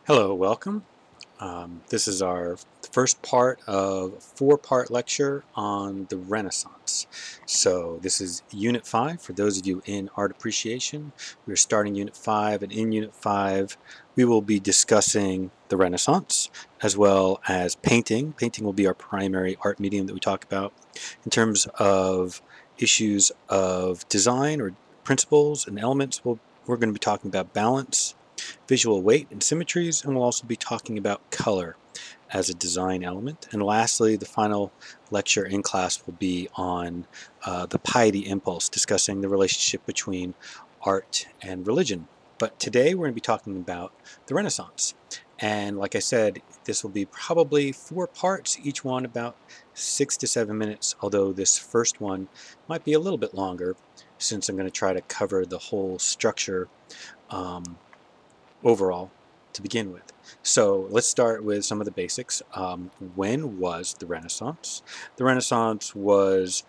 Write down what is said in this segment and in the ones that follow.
Hello, welcome. This is our first part of a four-part lecture on the Renaissance. So this is Unit 5 for those of you in Art Appreciation. We're starting Unit 5, and in Unit 5 we will be discussing the Renaissance as well as painting. Painting will be our primary art medium that we talk about. In terms of issues of design or principles and elements, we're going to be talking about balance, visual weight and symmetries, and we'll also be talking about color as a design element. And lastly, the final lecture in class will be on the piety impulse, discussing the relationship between art and religion. But today we're going to be talking about the Renaissance. And like I said, this will be probably four parts, each one about 6 to 7 minutes, although this first one might be a little bit longer since I'm going to try to cover the whole structure overall to begin with. So let's start with some of the basics. When was the Renaissance? The Renaissance was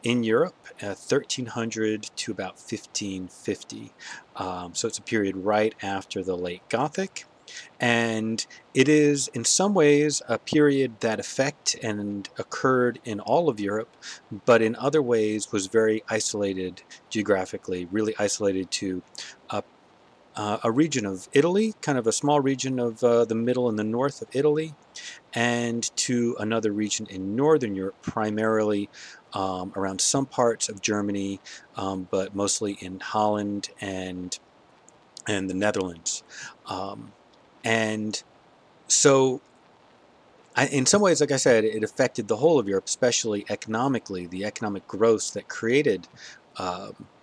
in Europe 1300 to about 1550. So it's a period right after the late Gothic. And it is in some ways a period that affected and occurred in all of Europe, but in other ways was very isolated geographically, really isolated to a region of Italy, kind of a small region of the middle and the north of Italy, and to another region in northern Europe, primarily around some parts of Germany, but mostly in Holland and the Netherlands. And so in some ways, like I said, it affected the whole of Europe, especially economically. The economic growth that created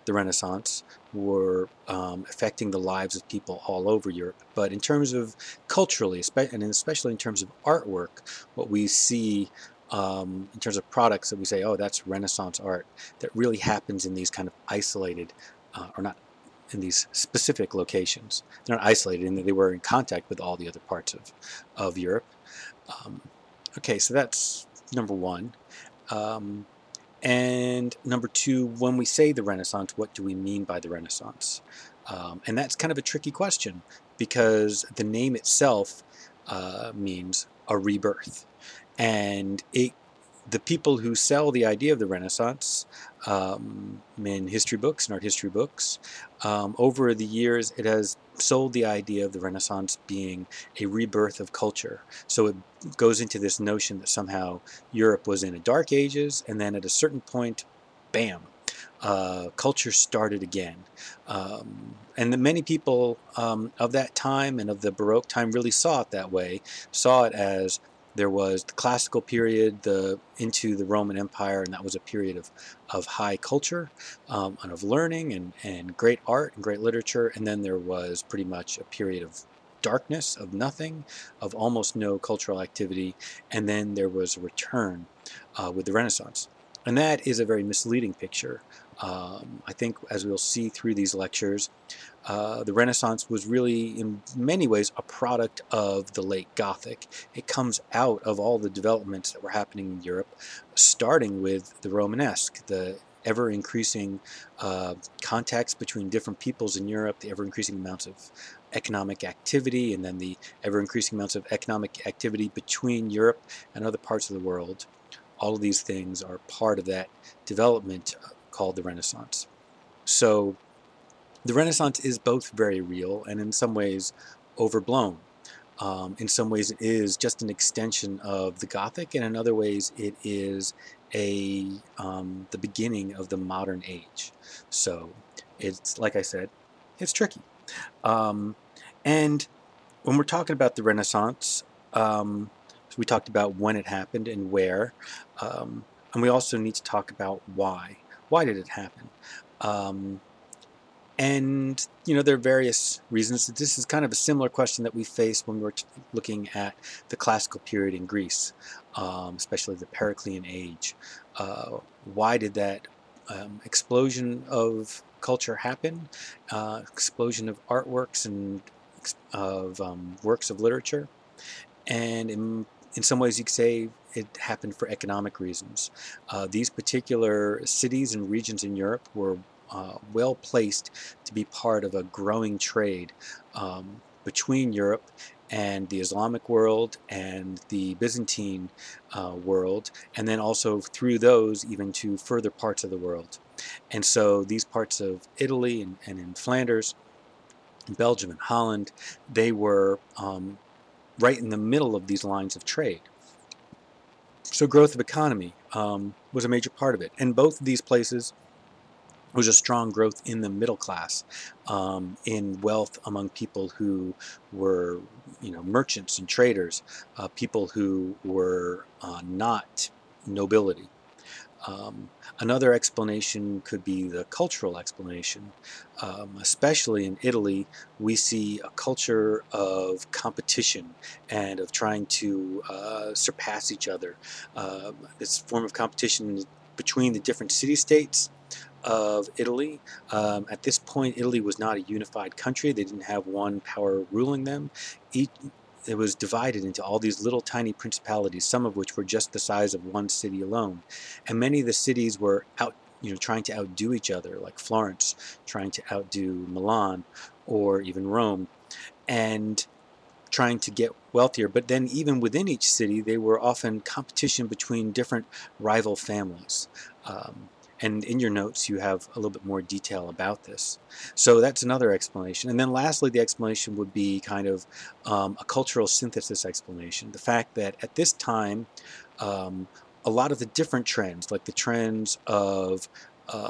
the Renaissance were affecting the lives of people all over Europe. But in terms of culturally, and especially in terms of artwork, what we see in terms of products that we say, oh, that's Renaissance art, that really happens in these kind of isolated, or not in these specific locations. They're not isolated in that they were in contact with all the other parts of Europe. Um, okay, so that's number one. Um, and number two, when we say the Renaissance, what do we mean by the Renaissance? And that's kind of a tricky question because the name itself means a rebirth. And the people who sell the idea of the Renaissance in history books and art history books, over the years, it has sold the idea of the Renaissance being a rebirth of culture. So it goes into this notion that somehow Europe was in a dark ages, and then at a certain point, bam, culture started again. And many people of that time and of the Baroque time really saw it that way, saw it as there was the classical period into the Roman Empire, and that was a period of high culture and of learning and great art and great literature. And then there was pretty much a period of darkness, of nothing, of almost no cultural activity. And then there was a return with the Renaissance. And that is a very misleading picture. I think, as we'll see through these lectures, the Renaissance was really, in many ways, a product of the late Gothic. It comes out of all the developments that were happening in Europe, starting with the Romanesque, the ever-increasing contacts between different peoples in Europe, the ever-increasing amounts of economic activity, and then the ever-increasing amounts of economic activity between Europe and other parts of the world. All of these things are part of that development called the Renaissance. So the Renaissance is both very real and in some ways overblown. In some ways it is just an extension of the Gothic, and in other ways it is the beginning of the modern age. So it's, like I said, it's tricky. Um, and when we're talking about the Renaissance, so we talked about when it happened and where, and we also need to talk about why. Why did it happen? Um, and, there are various reasons. This is kind of a similar question that we faced when we were looking at the classical period in Greece, especially the Periclean age. Why did that explosion of culture happen? Explosion of artworks and of works of literature? And in some ways, you could say it happened for economic reasons. These particular cities and regions in Europe were well placed to be part of a growing trade. between Europe and the Islamic world and the Byzantine world, and then also through those even to further parts of the world. And so these parts of Italy and in Flanders, Belgium and Holland, they were right in the middle of these lines of trade. So growth of economy was a major part of it. And both of these places was a strong growth in the middle class, in wealth among people who were, merchants and traders, people who were not nobility. Um, Another explanation could be the cultural explanation. Especially in Italy, we see a culture of competition and of trying to surpass each other. This form of competition between the different city-states of Italy. At this point, Italy was not a unified country. They didn't have one power ruling them. It was divided into all these little tiny principalities, some of which were just the size of one city alone. And many of the cities were trying to outdo each other, like Florence trying to outdo Milan or even Rome, and trying to get wealthier. But then even within each city, they were often competition between different rival families. Um, and in your notes, you have a little bit more detail about this. So that's another explanation. And then lastly, the explanation would be kind of a cultural synthesis explanation. The fact that at this time, um, a lot of the different trends, like the trends of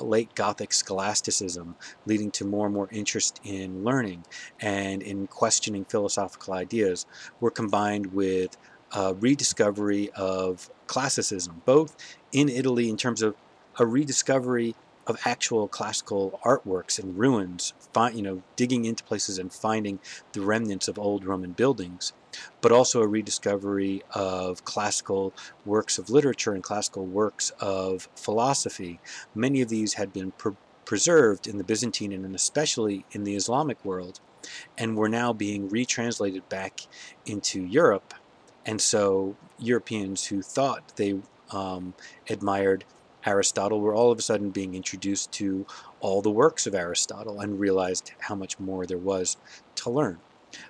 late Gothic scholasticism, leading to more and more interest in learning and in questioning philosophical ideas, were combined with rediscovery of classicism, both in Italy in terms of a rediscovery of actual classical artworks and ruins, digging into places and finding the remnants of old Roman buildings, but also a rediscovery of classical works of literature and classical works of philosophy. Many of these had been preserved in the Byzantine and especially in the Islamic world, and were now being retranslated back into Europe. And so Europeans who thought they admired Aristotle were all of a sudden being introduced to all the works of Aristotle and realized how much more there was to learn.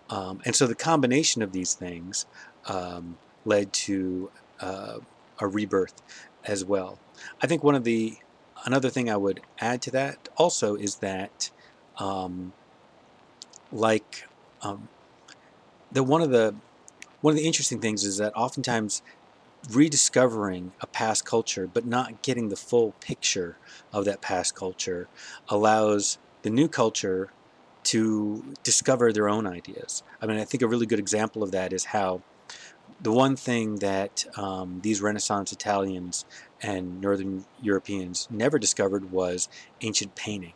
And so the combination of these things led to a rebirth as well. I think another thing I would add to that also is that um, like um, one of the interesting things is that oftentimes rediscovering a past culture but not getting the full picture of that past culture allows the new culture to discover their own ideas. I mean, I think a really good example of that is how the one thing that these Renaissance Italians and Northern Europeans never discovered was ancient painting.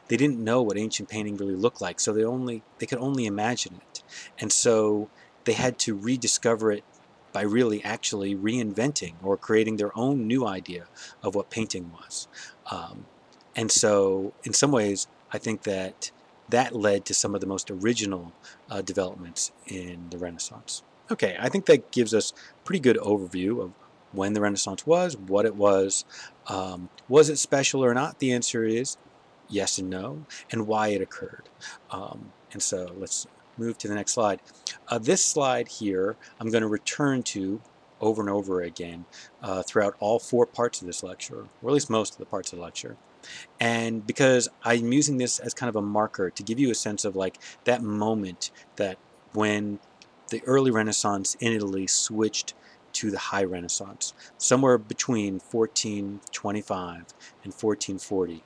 They didn't know what ancient painting really looked like, so they could only imagine it. And so they had to rediscover it by really actually reinventing or creating their own new idea of what painting was. Um, and so in some ways, I think that that led to some of the most original developments in the Renaissance. Okay, I think that gives us a pretty good overview of when the Renaissance was, what it was. Was it special or not? The answer is yes and no, and why it occurred. And so let's move to the next slide. This slide here, I'm going to return to over and over again throughout all 4 parts of this lecture, or at least most of the parts of the lecture. And because I'm using this as kind of a marker to give you a sense of like that moment that when the early Renaissance in Italy switched to the High Renaissance, somewhere between 1425 and 1440.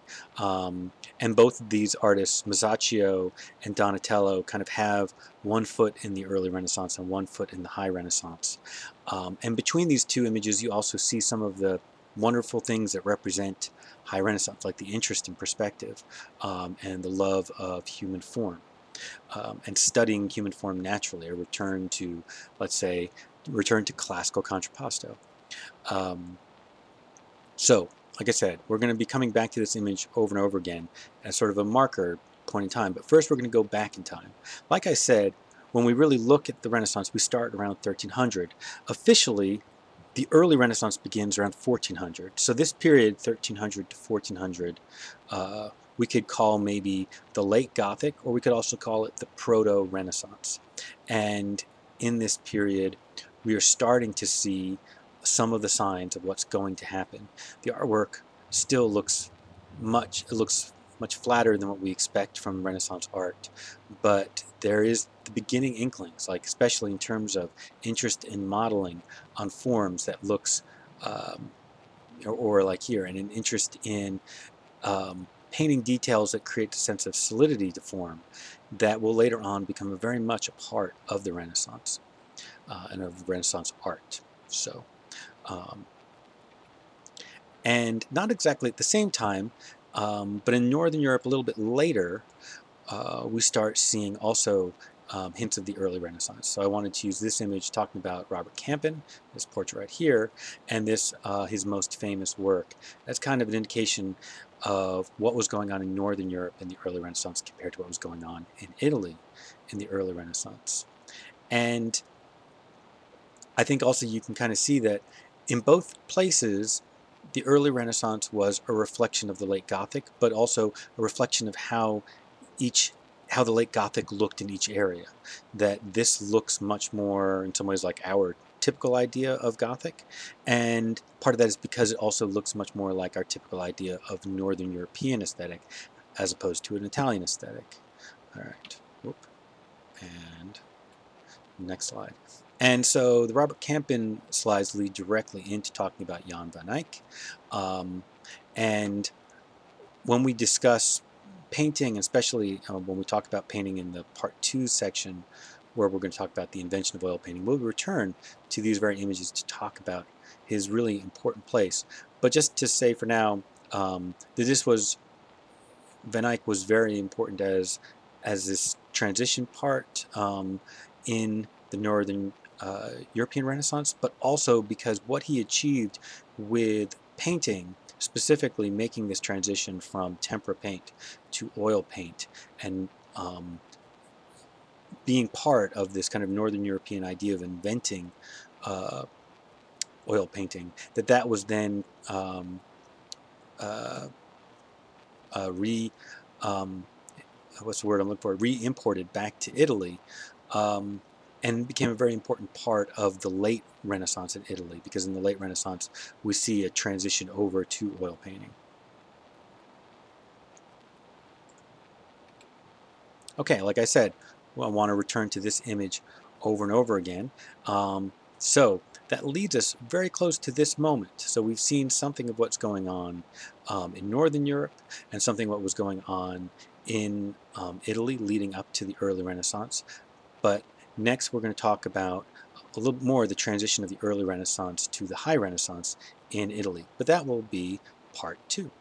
And both of these artists, Masaccio and Donatello, kind of have one foot in the early Renaissance and one foot in the High Renaissance. And between these two images, you also see some of the wonderful things that represent High Renaissance, like the interest in perspective and the love of human form. And studying human form naturally, a return to, let's say, classical contrapposto. So, like I said, we're going to be coming back to this image over and over again as sort of a marker point in time. But first, we're going to go back in time. Like I said, when we really look at the Renaissance, we start around 1300. Officially, the early Renaissance begins around 1400. So this period, 1300 to 1400, we could call maybe the late Gothic, or we could also call it the Proto-Renaissance. And in this period, we are starting to see some of the signs of what's going to happen. The artwork still looks much flatter than what we expect from Renaissance art, but there is the beginning inklings, like especially in terms of interest in modeling on forms that looks, or like here, and an interest in painting details that create a sense of solidity to form that will later on become very much a part of the Renaissance and of Renaissance art. So, um, and not exactly at the same time, but in Northern Europe a little bit later, we start seeing also hints of the early Renaissance. So I wanted to use this image talking about Robert Campin, this portrait right here, and this his most famous work. That's kind of an indication of what was going on in Northern Europe in the early Renaissance compared to what was going on in Italy in the early Renaissance. And I think also you can kind of see that in both places, the early Renaissance was a reflection of the late Gothic, but also a reflection of how the late Gothic looked in each area. That this looks much more, in some ways, like our typical idea of Gothic, and part of that is because it also looks much more like our typical idea of Northern European aesthetic, as opposed to an Italian aesthetic. All right, whoop, and next slide. And so the Robert Campin slides lead directly into talking about Jan van Eyck. And when we discuss painting, especially when we talk about painting in the part 2 section, where we're going to talk about the invention of oil painting, we'll return to these very images to talk about his really important place. But just to say for now, that Van Eyck was very important as this transition part in the Northern European Renaissance, but also because what he achieved with painting, specifically making this transition from tempera paint to oil paint, and being part of this kind of Northern European idea of inventing oil painting, that was then uh, what's the word I'm looking for? Re-imported back to Italy, and became a very important part of the late Renaissance in Italy, because in the late Renaissance we see a transition over to oil painting. Okay, like I said, I want to return to this image over and over again. So that leads us very close to this moment. So we've seen something of what's going on in Northern Europe, and something what was going on in Italy leading up to the early Renaissance. But next we're going to talk about a little more the transition of the early Renaissance to the high Renaissance in Italy. But that will be part 2.